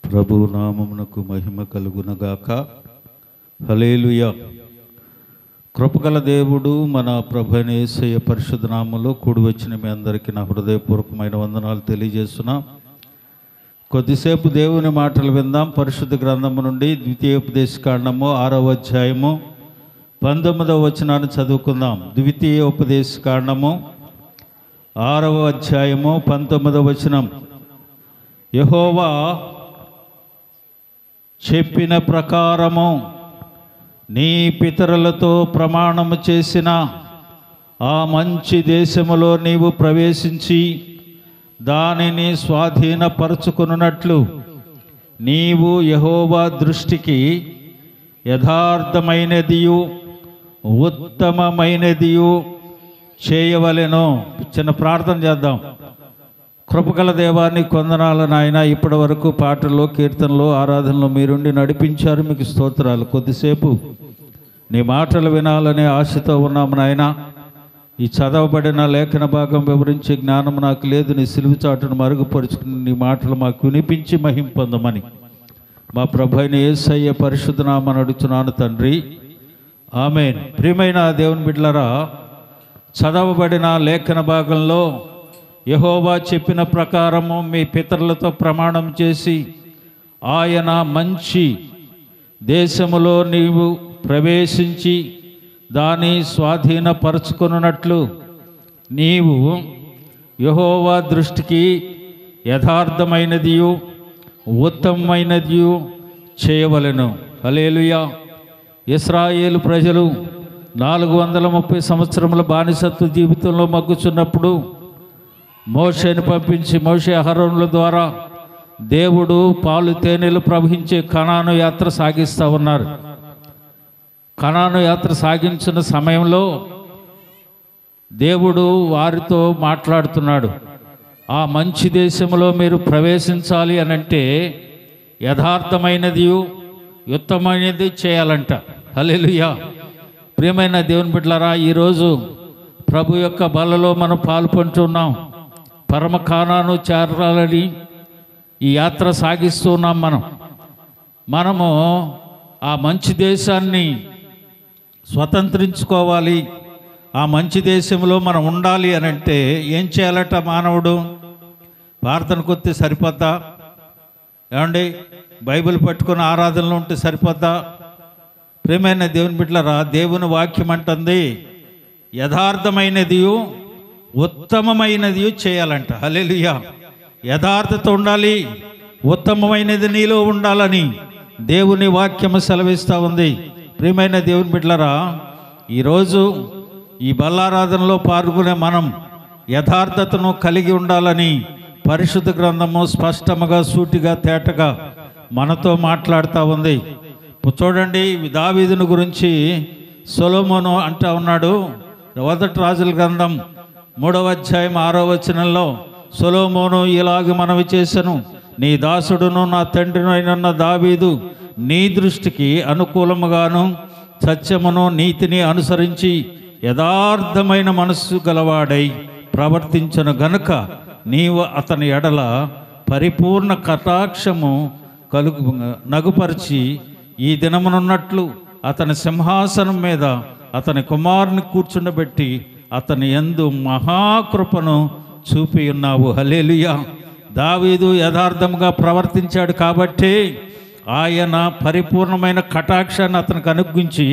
ప్రభు నామమునకు మహిమ కలుగునగాక. హల్లెలూయా. కృపగల దేవుడు మన ప్రభువైన యేసయ్య పరిశుద్ధ నామములో కూడి వచ్చిన మీ అందరికీ నా హృదయపూర్వకమైన వందనాలు తెలియజేస్తున్నా. కొద్దిసేపు దేవుని మాటలు విందాం. పరిశుద్ధ గ్రంథము నుండి ద్వితీయోపదేశకాండము 6వ అధ్యాయము 19వ వచనాన్ని చదువుకుందాం. ద్వితీయోపదేశకాండము 6వ అధ్యాయము 19వ వచనం. యెహోవా చెప్పిన ప్రకారము నీ పితరులతో ప్రమాణము చేసిన ఆ మంచి దేశములో నీవు ప్రవేశించి దానిని స్వాధీనపరచుకున్నట్లు నీవు యెహోవా దృష్టికి యథార్థమైనదియు ఉత్తమమైనదియు చేయవలెను. చిన్న ప్రార్థన చేద్దాం. కృపగల దేవాన్ని కొందనాలు నాయన, ఇప్పటి వరకు పాటల్లో, కీర్తనలో, ఆరాధనలో మీరుండి నడిపించారు. మీకు స్తోత్రాలు. కొద్దిసేపు నీ మాటలు వినాలనే ఆశతో ఉన్నాము నాయన. ఈ చదవబడిన లేఖన భాగం వివరించే జ్ఞానం నాకు లేదు. నీ సిలువ చాటును మరుగుపరుచుకుని నీ మాటలు మాకు వినిపించి మహిమ పొందమని మా ప్రభువైన యేసయ్య పరిశుద్ధ నామమున అడుగుతున్నాను తండ్రి, ఆమేన్. ప్రియమైన దేవుని బిడ్డలారా, చదవబడిన లేఖన భాగంలో యెహోవా చెప్పిన ప్రకారము మీ పితరులతో ప్రమాణం చేసి ఆయన మంచి దేశములో నీవు ప్రవేశించి దాన్ని స్వాధీనపరచుకున్నట్లు నీవు యెహోవా దృష్టికి యథార్థమైనదియు ఉత్తమమైనదియు చేయవలెను. హల్లెలూయా. ఇశ్రాయేలు ప్రజలు 430 సంవత్సరముల బానిసత్వ జీవితంలో మగ్గుచున్నప్పుడు మోషేను పంపించి మోషే అహరోనుల ద్వారా దేవుడు పాలు తేనెలు ప్రవహించే కనాను యాత్ర సాగిస్తూ ఉన్నారు. కనాను యాత్ర సాగించిన సమయంలో దేవుడు వారితో మాట్లాడుతున్నాడు. ఆ మంచి దేశంలో మీరు ప్రవేశించాలి అని అంటే యథార్థమైనది ఉత్తమమైనది చేయాలంట. హల్లెలూయా. ప్రియమైన దేవుని బిడ్డలారా, ఈరోజు ప్రభు యొక్క బలలో మనం పాల్పంటున్నాం. పరమ కానాను చేరాలని ఈ యాత్ర సాగిస్తున్నాం. మనము ఆ మంచి దేశాన్ని స్వతంత్రించుకోవాలి. ఆ మంచి దేశంలో మనం ఉండాలి అని అంటే ఏం చేయాలట? మానవుడు ప్రార్థనకు వస్తే సరిపోద్దా? ఏమండి, బైబిల్ పట్టుకుని ఆరాధనలో ఉంటే సరిపోద్దా? ప్రియమైన దేవుని బిడ్డలారా, దేవుని వాక్యం అంటుంది యథార్థమైనది ఉత్తమమైనది చేయాలంట. హల్లెలూయా. యథార్థత ఉండాలి, ఉత్తమమైనది నీలో ఉండాలని దేవుని వాక్యము సెలవిస్తూ ఉంది. ప్రియమైన దేవుని బిడ్డలారా, ఈరోజు ఈ బల్లారాధనలో పాల్గొనే మనం యథార్థతను కలిగి ఉండాలని పరిశుద్ధ గ్రంథము స్పష్టముగా, సూటిగా, తేటగా మనతో మాట్లాడుతూ ఉంది. చూడండి, దావీదును గురించి సొలొమోను అంటూ ఉన్నాడు. మొదటి రాజుల గ్రంథం 3వ అధ్యాయం 6వ వచనంలో సొలొమోను ఇలాగ మనవి చేసెను, నీ దాసుడును నా తండ్రినైన దావీదు నీ దృష్టికి అనుకూలముగాను సత్యమును నీతిని అనుసరించి యథార్థమైన మనస్సు గలవాడై ప్రవర్తించను గనుక నీవు అతని ఎడల పరిపూర్ణ కటాక్షము నగుపరిచి ఈ దినమునున్నట్లు అతని సింహాసనం మీద అతని కుమారుని కూర్చుండబెట్టి అతని యందు మహాకృపను చూపి ఉన్నావు. హల్లెలూయా. దావీదు యథార్థంగా ప్రవర్తించాడు కాబట్టి ఆయన పరిపూర్ణమైన కటాక్షాన్ని అతనికి అనుగ్రహించి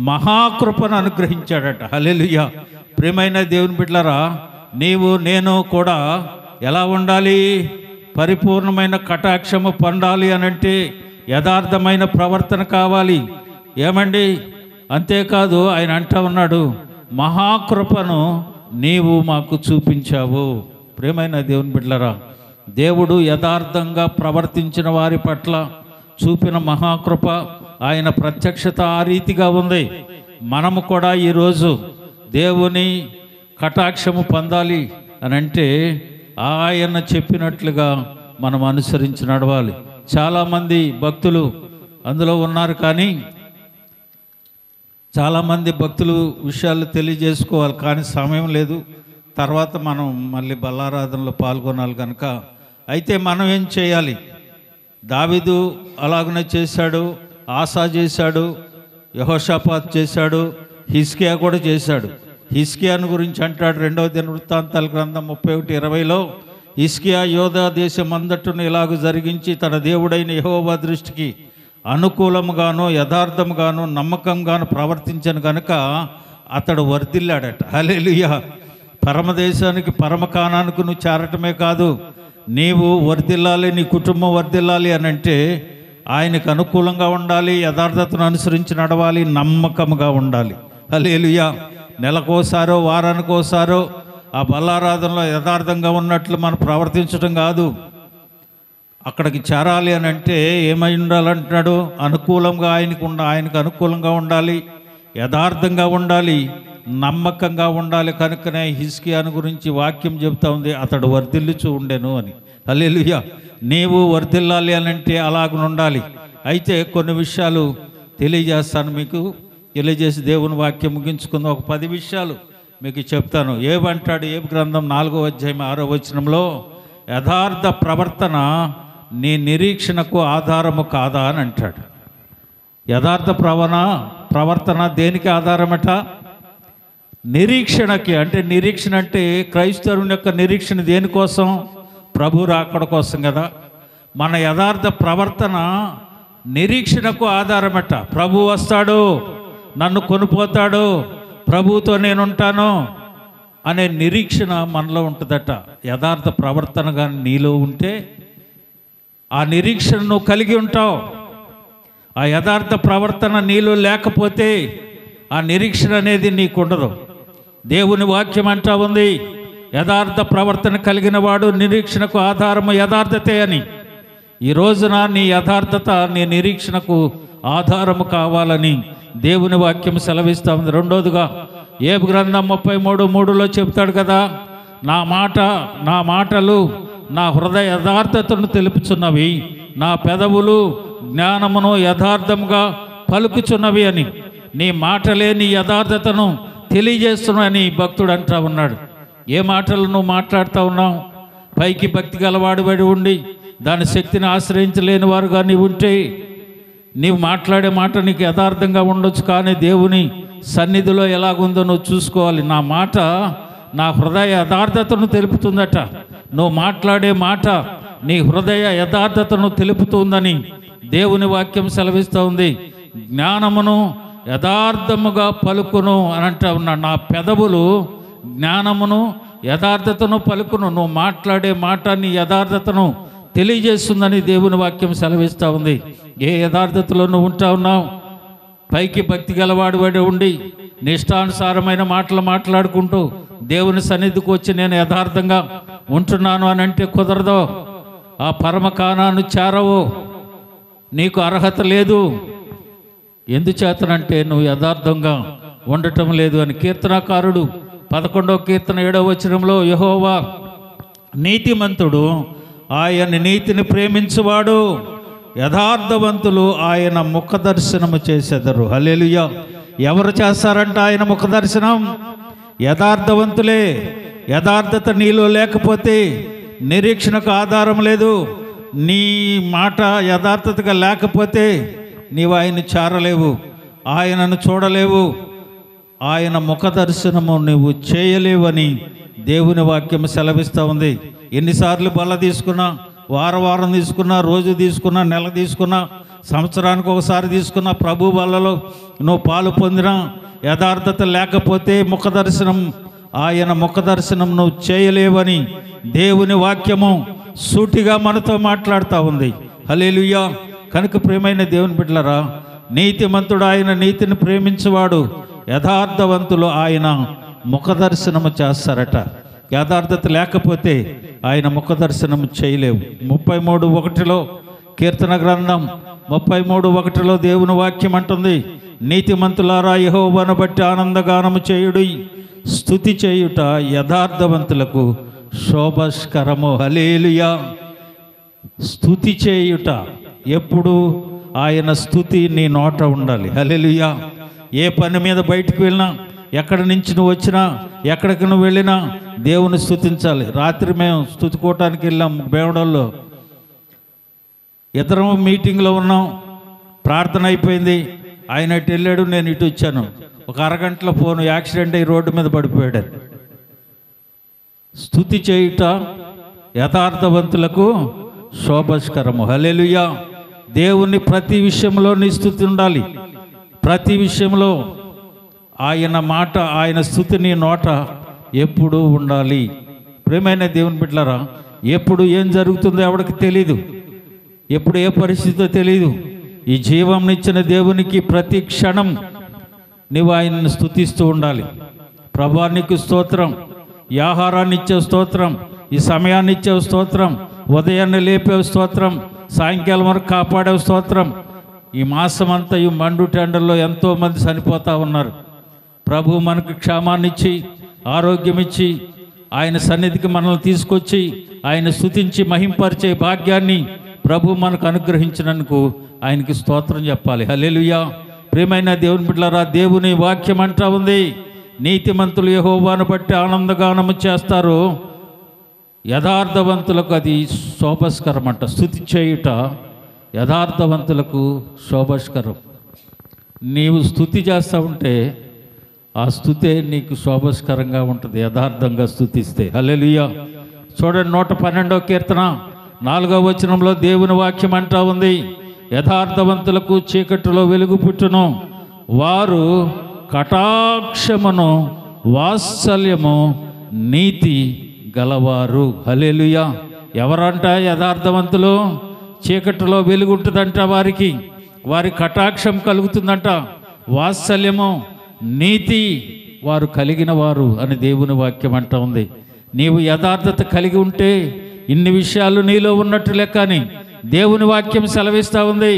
మహాకృపను అనుగ్రహించాడట. హల్లెలూయా. ప్రియమైన దేవుని బిడ్డలారా, నీవు నేను కూడా ఎలా ఉండాలి? పరిపూర్ణమైన కటాక్షము పొందాలి అనంటే యథార్థమైన ప్రవర్తన కావాలి. ఏమండి, అంతేకాదు ఆయన అంటూ ఉన్నాడు, మహాకృపను నీవు మాకు చూపించావు. ప్రియమైన దేవుని బిడ్డలారా, దేవుడు యథార్థంగా ప్రవర్తించిన వారి పట్ల చూపిన మహాకృప, ఆయన ప్రత్యక్షత ఆ రీతిగా ఉంది. మనము కూడా ఈరోజు దేవుని కటాక్షము పొందాలి అని అంటే ఆయన చెప్పినట్లుగా మనం అనుసరించి నడవాలి. చాలామంది భక్తులు అందులో ఉన్నారు, కానీ చాలామంది భక్తులు విషయాలు తెలియజేసుకోవాలి, కానీ సమయం లేదు. తర్వాత మనం మళ్ళీ బల్లారాధనలో పాల్గొనాలి కనుక అయితే మనం ఏం చేయాలి? దావీదు అలాగనే చేశాడు, ఆసా చేశాడు, యెహోషాపాతు చేశాడు, హిజ్కియా కూడా చేశాడు. హిజ్కియాను గురించి అంటాడు 2వ దినవృత్తాంతాల గ్రంథం 31:20లో, హిజ్కియా యోధా దేశం అంతటను ఇలాగ జరిగించి తన దేవుడైన యెహోవా దృష్టికి అనుకూలముగాను యథార్థముగాను నమ్మకంగాను ప్రవర్తించను కనుక అతడు వర్ధిల్లాడట. హల్లెలూయా. పరమదేశానికి పరమకానానికి నువ్వు చేరటమే కాదు, నీవు వర్ధిల్లాలి, నీ కుటుంబం వర్ధిల్లాలి అని అంటే ఆయనకు అనుకూలంగా ఉండాలి, యథార్థతను అనుసరించి నడవాలి, నమ్మకంగా ఉండాలి. హల్లెలూయా. నెలకోసారో వారానికోసారో ఆ బల్లారాధనలో యథార్థంగా ఉన్నట్లు మనం ప్రవర్తించడం కాదు. అక్కడికి చేరాలి అని అంటే ఏమై ఉండాలంటున్నాడు? అనుకూలంగా ఆయనకు అనుకూలంగా ఉండాలి, యథార్థంగా ఉండాలి, నమ్మకంగా ఉండాలి. కనుకనే హిజ్కియాను గురించి వాక్యం చెబుతా ఉంది, అతడు వర్ధిల్లుచూ ఉండెను అని. హల్లెలూయా. నీవు వర్ధిల్లాలి అని అంటే అలాగనుండాలి. అయితే కొన్ని విషయాలు తెలియజేస్తాను మీకు, తెలియజేసి దేవుని వాక్యం ముగించుకుందాం. ఒక 10 విషయాలు మీకు చెప్తాను. ఏమంటాడు? ఏబు గ్రంథం 4వ అధ్యాయం 6వ వచనంలో, యథార్థ ప్రవర్తన నీ నిరీక్షణకు ఆధారము కాదా అని అంటాడు. యథార్థ ప్రవర్తన దేనికి ఆధారమట? నిరీక్షణకి. అంటే నిరీక్షణ అంటే క్రైస్తవుని యొక్క నిరీక్షణ దేనికోసం? ప్రభు రాకడ కోసం కదా. మన యథార్థ ప్రవర్తన నిరీక్షణకు ఆధారమట. ప్రభు వస్తాడు, నన్ను కొనిపోతాడు, ప్రభువుతో నేనుంటాను అనే నిరీక్షణ మనలో ఉంటుందట. యథార్థ ప్రవర్తన కానీ నీలో ఉంటే ఆ నిరీక్షణ నువ్వు కలిగి ఉంటావు. ఆ యథార్థ ప్రవర్తన నీలో లేకపోతే ఆ నిరీక్షణ అనేది నీకు ఉండదు. దేవుని వాక్యం అంటా ఉంది, యథార్థ ప్రవర్తన కలిగిన వాడు నిరీక్షణకు ఆధారము యథార్థతే అని. ఈ రోజున నీ యథార్థత నీ నిరీక్షణకు ఆధారము కావాలని దేవుని వాక్యం సెలవిస్తూ ఉంది. రెండోదిగా ఏబు గ్రంథం 33:3లో చెప్తాడు కదా, నా మాటలు నా హృదయ యథార్థతను తెలుపుచున్నవి, నా పెదవులు జ్ఞానమును యథార్థముగా పలుకుచున్నవి అని. నీ మాటలే నీ యథార్థతను తెలియజేస్తున్నాయని భక్తుడు అంటా ఉన్నాడు. ఏ మాటలు నువ్వు మాట్లాడుతూ ఉన్నావు? పైకి భక్తి గలవాడిబడి ఉండి దాని శక్తిని ఆశ్రయించలేని వారుగా నీవు ఉంటే నీవు మాట్లాడే మాట నీకు యథార్థంగా ఉండొచ్చు, కానీ దేవుని సన్నిధిలో ఎలాగుందో నువ్వు చూసుకోవాలి. నా మాట నా హృదయ యథార్థతను తెలుపుతుందట. నువ్వు మాట్లాడే మాట నీ హృదయ యథార్థతను తెలుపుతుందని దేవుని వాక్యం సెలవిస్తూ ఉంది. జ్ఞానమును యథార్థముగా పలుకును అని అంటా ఉన్నాడు. నా పెదవులు జ్ఞానమును యథార్థతను పలుకును. నువ్వు మాట్లాడే మాట నీ యథార్థతను తెలియజేస్తుందని దేవుని వాక్యం సెలవిస్తూ ఉంది. ఏ యథార్థతలో నువ్వు ఉంటా ఉన్నావు? పైకి భక్తి గలవాడివాడి ఉండి నిష్టానుసారమైన మాటలు మాట్లాడుకుంటూ దేవుని సన్నిధికి వచ్చి నేను యథార్థంగా ఉంటున్నాను అని అంటే కుదరదు. ఆ పరమకానాన్ని చేరవు, నీకు అర్హత లేదు. ఎందుచేతనంటే నువ్వు యథార్థంగా ఉండటం లేదు అని. కీర్తనాకారుడు 11వ కీర్తన 7వ వచనంలో, యెహోవా నీతిమంతుడు, ఆయన నీతిని ప్రేమించువాడు, యథార్థవంతులు ఆయన ముఖ దర్శనము చేసెదరు. హల్లెలూయా. ఎవరు చేస్తారంట ఆయన ముఖ దర్శనం? యథార్థవంతులే. యథార్థత నీలో లేకపోతే నిరీక్షణకు ఆధారం లేదు. నీ మాట యథార్థతగా లేకపోతే నీవు ఆయన్ని చేరలేవు, ఆయనను చూడలేవు, ఆయన ముఖ దర్శనము నువ్వు చేయలేవని దేవుని వాక్యం సెలవిస్తూ ఉంది. ఎన్నిసార్లు బల్ల తీసుకున్నా, వారం తీసుకున్నా, రోజు తీసుకున్నా, నెల తీసుకున్నా, సంవత్సరానికి ఒకసారి తీసుకున్నా, ప్రభు బల్లలో నువ్వు పాలు పొందినా యథార్థత లేకపోతే ఆయన ముఖ దర్శనం నువ్వు చేయలేవని దేవుని వాక్యము సూటిగా మనతో మాట్లాడుతూ ఉంది. హల్లెలూయా. కనుక ప్రియమైన దేవుని బిడ్డలారా, నీతిమంతుడు ఆయన నీతిని ప్రేమించువాడు, యథార్థవంతులు ఆయన ముఖ దర్శనము చేస్తారట. యథార్థత లేకపోతే ఆయన ముఖ దర్శనము చేయలేవు. 33:1లో కీర్తన గ్రంథం 33:1లో దేవుని వాక్యం అంటుంది, నీతిమంతులారా యెహోవాను బట్టి ఆనందగానము చేయుడి, స్తుతి చేయుట యథార్థవంతులకు శోభస్కరము. హల్లెలూయా. స్తుతి చేయుట, ఎప్పుడు ఆయన స్తుతి నీ నోట ఉండాలి. హల్లెలూయా. ఏ పని మీద బయటకు వెళ్ళినా, ఎక్కడి నుంచి నువ్వు వచ్చినా, ఎక్కడికి నువ్వు వెళ్ళినా దేవుని స్తుతించాలి. రాత్రి మేము స్తుతికోవటానికి వెళ్ళాం బేవడంలో. ఇద్దరం మీటింగ్లో ఉన్నాం, ప్రార్థన అయిపోయింది, ఆయన ఇటు వెళ్ళాడు, నేను ఇటు వచ్చాను. ఒక అరగంటలో ఫోన్ యాక్సిడెంట్ అయ్యి రోడ్డు మీద పడిపోయాడు. స్తుతి చేయుట యథార్థవంతులకు శోభస్కరము. హల్లెలూయా. దేవుని ప్రతి విషయంలో నీ స్తుతి ఉండాలి. ప్రతి విషయంలో ఆయన మాట, ఆయన స్తుతి నీ నోట ఎప్పుడూ ఉండాలి. ప్రియమైన దేవుని బిడ్డలారా, ఎప్పుడు ఏం జరుగుతుందో ఎవరికి తెలీదు, ఎప్పుడు ఏ పరిస్థితితో తెలీదు. ఈ జీవంనిచ్చిన దేవునికి ప్రతి క్షణం నీవు ఆయనను స్తుతిస్తూ ఉండాలి. ప్రభువా నీకు స్తోత్రం, ఈ ఆహారాన్ని ఇచ్చే స్తోత్రం, ఈ సమయాన్ని ఇచ్చే స్తోత్రం, ఉదయాన్నే లేపే స్తోత్రం, సాయంకాలం వరకు కాపాడే స్తోత్రం. ఈ మాసం అంతా ఈ మండు టెండల్లో ఎంతోమంది చనిపోతూ ఉన్నారు. ప్రభు మనకు క్షేమాన్ని ఇచ్చి ఆరోగ్యం ఇచ్చి ఆయన సన్నిధికి మనల్ని తీసుకొచ్చి ఆయన స్తుతించి మహింపరిచే భాగ్యాన్ని ప్రభు మనకు అనుగ్రహించినందుకు ఆయనకి స్తోత్రం చెప్పాలి. హల్లెలూయా. ప్రియమైన దేవుని బిడ్డలారా, దేవుని వాక్యం అంటా ఉంది, నీతిమంతులు యెహోవాను బట్టి ఆనందగానము చేస్తారు, యథార్థవంతులకు అది శోభస్కరం అంట. స్తుతి చేయుట యథార్థవంతులకు శోభస్కరం. నీవు స్తుతి చేస్తూ ఉంటే ఆ స్తుతే నీకు శోభస్కరంగా ఉంటుంది, యథార్థంగా స్తుతిస్తే. హల్లెలూయా. చూడండి, 112వ కీర్తన 4వ వచనంలో దేవుని వాక్యం అంటా ఉంది, యథార్థవంతులకు చీకటిలో వెలుగు పుట్టును, వారు కటాక్షమును వాత్సల్యము నీతి గలవారు. హల్లెలూయా. ఎవరంట యథార్థవంతులు? చీకటిలో వెలుగు ఉంటుందంట వారికి, వారి కటాక్షం కలుగుతుందంట, వాత్సల్యము నీతి వారు కలిగిన వారు అని దేవుని వాక్యం అంటా ఉంది. నీవు యథార్థత కలిగి ఉంటే ఇన్ని విషయాలు నీలో ఉన్నట్టు లెక్కని దేవుని వాక్యం సెలవిస్తూ ఉంది.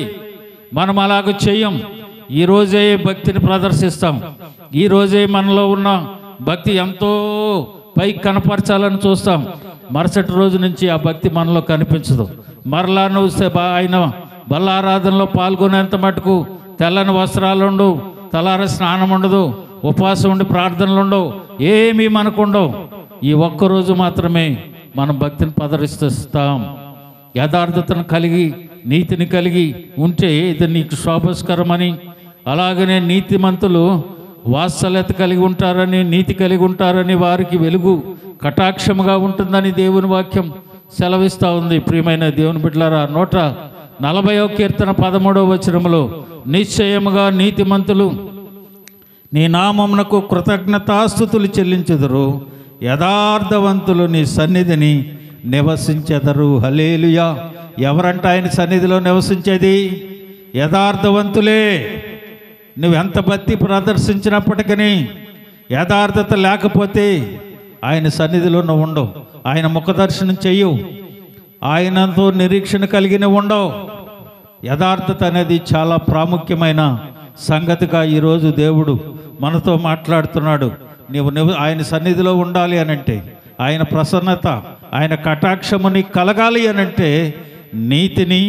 మనం అలాగ చెయ్యం. ఈరోజే భక్తిని ప్రదర్శిస్తాం, ఈరోజే మనలో ఉన్న భక్తి ఎంతో పైకి కనపరచాలని చూస్తాం. మరుసటి రోజు నుంచి ఆ భక్తి మనలో కనిపించదు. మరలా నువ్వు ఆయన బల్లారాధనలో పాల్గొనేంత మటుకు తెల్లని వస్త్రాలు ఉండవు, తలార స్నానం ఉండదు, ఉపవాసం ఉండి ప్రార్థనలు ఉండవు, ఏమీ మనకు ఉండవు. ఈ ఒక్కరోజు మాత్రమే మనం భక్తిని ప్రదర్శిస్తాం. యథార్థతను కలిగి నీతిని కలిగి ఉంటే ఇది నీకు శోభస్కరమని, అలాగనే నీతిమంతులు వాత్సల్యత కలిగి ఉంటారని, నీతి కలిగి ఉంటారని, వారికి వెలుగు కటాక్షముగా ఉంటుందని దేవుని వాక్యం సెలవిస్తూ ఉంది. ప్రియమైన దేవుని బిడ్డలారా, 140వ కీర్తన 13వ వచనములో, నిశ్చయముగా నీతిమంతులు నీ నామమునకు కృతజ్ఞతాస్తుతులు చెల్లించెదరు, యథార్థవంతులు నీ సన్నిధిని నివసించెదరు. హల్లెలూయా. ఎవరంట ఆయన సన్నిధిలో నివసించేది? యథార్థవంతులే. నువ్వెంత భక్తి ప్రదర్శించినప్పటికీ యథార్థత లేకపోతే ఆయన సన్నిధిలో నువ్వు ఉండవు, ఆయన ముఖదర్శనం చెయ్యవు, ఆయనతో నిరీక్షణ కలిగిన ఉండవు. యథార్థత అనేది చాలా ప్రాముఖ్యమైన సంగతిగా ఈరోజు దేవుడు మనతో మాట్లాడుతున్నాడు. నీవు ఆయన సన్నిధిలో ఉండాలి అనంటే, ఆయన ప్రసన్నత, ఆయన కటాక్షముని కలగాలి అనంటే నీతిని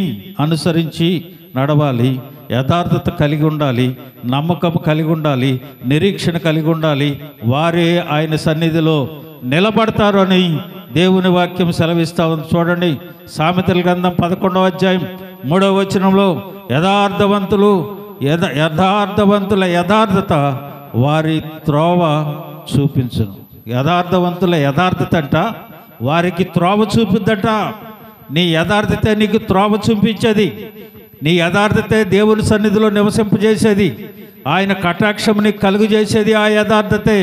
అనుసరించి నడవాలి, యథార్థత కలిగి ఉండాలి, నమ్మకం కలిగి ఉండాలి, నిరీక్షణ కలిగి ఉండాలి. వారే ఆయన సన్నిధిలో నిలబడతారు అని దేవుని వాక్యం సెలవిస్తా ఉంది. చూడండి, సామెతల గ్రంథం 11వ అధ్యాయం 3వ వచనంలో, యథార్థవంతుల యథార్థత వారి త్రోవ చూపించును. యథార్థవంతుల యథార్థత అంట వారికి త్రోవ చూపిద్దట. నీ యథార్థతే నీకు త్రోవ చూపించేది, నీ యథార్థతే దేవుని సన్నిధిలో నివసింపజేసేది, ఆయన కటాక్షముని కలుగు చేసేది ఆ యథార్థతే.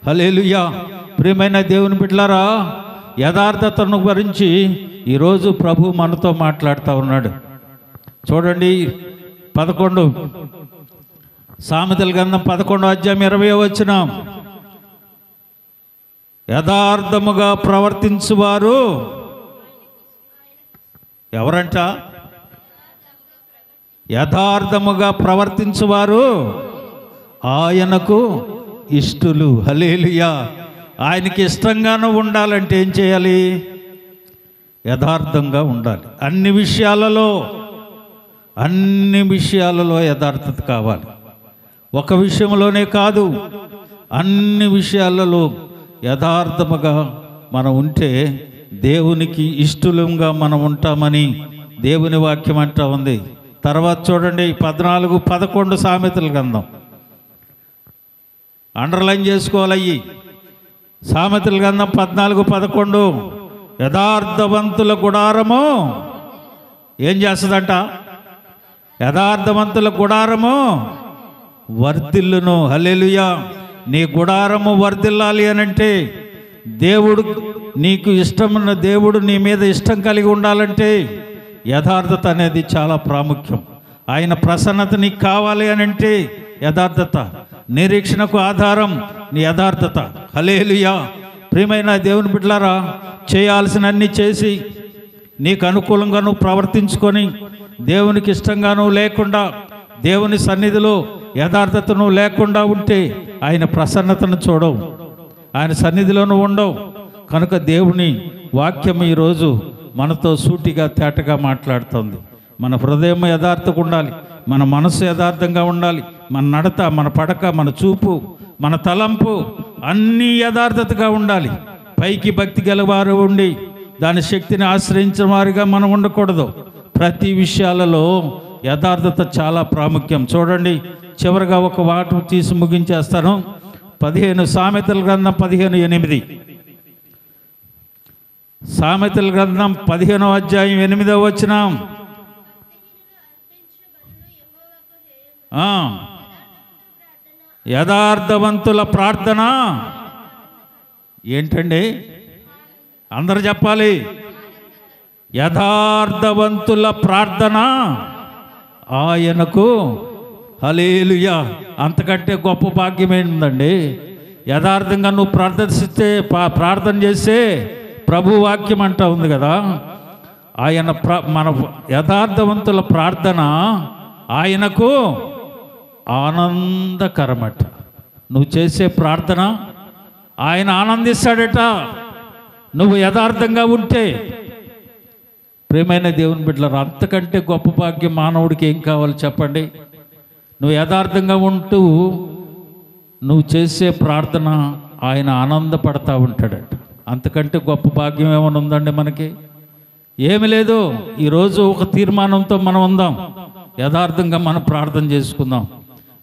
హల్లెలూయా. ప్రియమైన దేవుని బిడ్డలారా, యథార్థతను గురించి ఈరోజు ప్రభు మనతో మాట్లాడుతూ ఉన్నాడు. చూడండి, 11 సామెతల గ్రంథం 11వ అధ్యాయం 20వ వచనం, యథార్థముగా ప్రవర్తించువారు ఎవరంట? యథార్థముగా ప్రవర్తించువారు ఆయనకు ఇష్టులు. హల్లెలూయా. ఆయనకి ఇష్టంగానూ ఉండాలంటే ఏం చేయాలి? యథార్థంగా ఉండాలి. అన్ని విషయాలలో యథార్థత కావాలి. ఒక విషయంలోనే కాదు, అన్ని విషయాలలో యథార్థముగా మనం ఉంటే దేవునికి ఇష్టలుగా మనం ఉంటామని దేవుని వాక్యం అంటూ ఉంది. తర్వాత చూడండి 14-11 సామెతల గ్రంథం, అండర్లైన్ చేసుకోవాలయ్యి. సామెతల గ్రంథం 14-11. యథార్థవంతుల గుడారము ఏం చేస్తుందంట? యథార్థవంతుల గుడారము వర్ధిల్లును. హల్లెలూయా. నీ గుడారము వర్ధిల్లాలి అనంటే, దేవుడు నీకు ఇష్టమున్న దేవుడు నీ మీద ఇష్టం కలిగి ఉండాలంటే యథార్థత అనేది చాలా ప్రాముఖ్యం. ఆయన ప్రసన్నత నీకు కావాలి అనంటే యథార్థత. నిరీక్షణకు ఆధారం నీ యథార్థత. హల్లెలూయా. ప్రియమైన దేవుని బిడ్డలారా, చేయాల్సినన్ని చేసి నీకు అనుకూలంగా నువ్వు ప్రవర్తించుకొని దేవునికి ఇష్టంగా నువ్వు లేకుండా, దేవుని సన్నిధిలో యథార్థతను లేకుండా ఉంటే ఆయన ప్రసన్నతను చూడవు, ఆయన సన్నిధిలోనూ ఉండవు. కనుక దేవుని వాక్యం ఈరోజు మనతో సూటిగా తేటగా మాట్లాడుతుంది. మన హృదయం యథార్థంగా ఉండాలి, మన మనసు యథార్థంగా ఉండాలి, మన నడత, మన పడక, మన చూపు, మన తలంపు అన్నీ యథార్థతగా ఉండాలి. పైకి భక్తి గలవారు ఉండి దాని శక్తిని ఆశ్రయించిన వారిగా మనం ఉండకూడదు. ప్రతి విషయాలలో యథార్థత చాలా ప్రాముఖ్యం. చూడండి, చివరిగా ఒక వాటు తీసి ముగించేస్తాను. 15 సామెతల గ్రంథం 15:8. సామెతల గ్రంథం 15వ అధ్యాయం 8వ వచనం. యథార్థవంతుల ప్రార్థన ఏంటండి? అందరు చెప్పాలి. యథార్థవంతుల ప్రార్థన ఆయనకు. హల్లెలూయా. అంతకంటే గొప్ప భాగ్యం ఏంటండి? యథార్థంగా నువ్వు ప్రార్థన చేస్తే ప్రభు వాక్యం అంటా ఉంది కదా, ఆయన మన యథార్థవంతుల ప్రార్థన ఆయనకు ఆనందకరమట. నువ్వు చేసే ప్రార్థన ఆయన ఆనందిస్తాడట నువ్వు యథార్థంగా ఉంటే. ప్రియమైన దేవుని బిడ్డలారా, అంతకంటే గొప్ప భాగ్యం మానవుడికి ఏం కావాలి చెప్పండి? నువ్వు యథార్థంగా ఉంటూ నువ్వు చేసే ప్రార్థన ఆయన ఆనందపడతా ఉంటాడట. అంతకంటే గొప్ప భాగ్యం ఏమైనా ఉందండి మనకి? ఏమి లేదు. ఈరోజు ఒక తీర్మానంతో మనం ఉందాం, యథార్థంగా మనం ప్రార్థన చేసుకుందాం.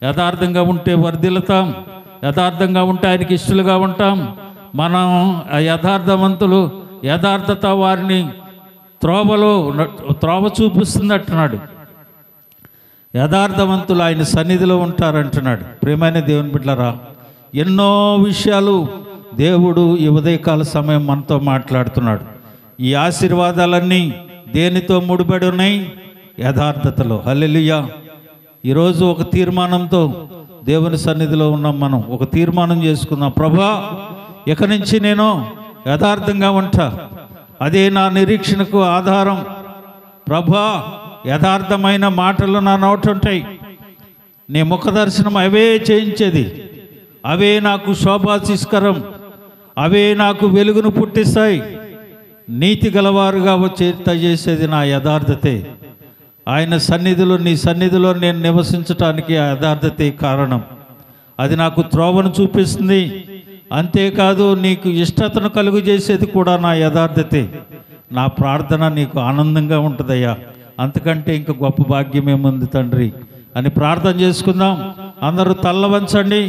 యథార్థంగా ఉంటే వర్ధిల్లుతాం, యథార్థంగా ఉంటే ఆయనకి ఇష్టలుగా ఉంటాం. మనం ఆ యథార్థవంతులు, యథార్థత వారిని త్రోవ చూపిస్తుంది అంటున్నాడు. యథార్థవంతులు ఆయన సన్నిధిలో ఉంటారంటున్నాడు. ప్రియమైన దేవుని బిడ్డలారా, ఎన్నో విషయాలు దేవుడు ఈ ఉదయకాల సమయం మనతో మాట్లాడుతున్నాడు. ఈ ఆశీర్వాదాలన్నీ దేనితో ముడిపడి ఉన్నాయి? యథార్థతలో. హల్లెలూయా. ఈరోజు ఒక తీర్మానంతో దేవుని సన్నిధిలో ఉన్నాం. మనం ఒక తీర్మానం చేసుకుందాం. ప్రభా, ఇక నుంచి నేను యథార్థంగా ఉంటా, అదే నా నిరీక్షణకు ఆధారం. ప్రభా, యథార్థమైన మాటలు నా నోట ఉంటాయి, నీ ముఖ దర్శనం అవే చేయించేది, అవే నాకు శోభాశిస్కరం, అవే నాకు వెలుగును పుట్టిస్తాయి. నీతి గలవారుగా చేసేది నా యథార్థతే. ఆయన సన్నిధిలో, నీ సన్నిధిలో నేను నివసించటానికి ఆ యథార్థతే కారణం. అది నాకు త్రోవను చూపిస్తుంది. అంతేకాదు, నీకు ఇష్టతను కలుగు చేసేది కూడా నా యథార్థతే. నా ప్రార్థన నీకు ఆనందంగా ఉంటుందయ్యా, అంతకంటే ఇంక గొప్ప భాగ్యం ఏముంది తండ్రి అని ప్రార్థన చేసుకుందాం. అందరూ తల్ల వంచండి.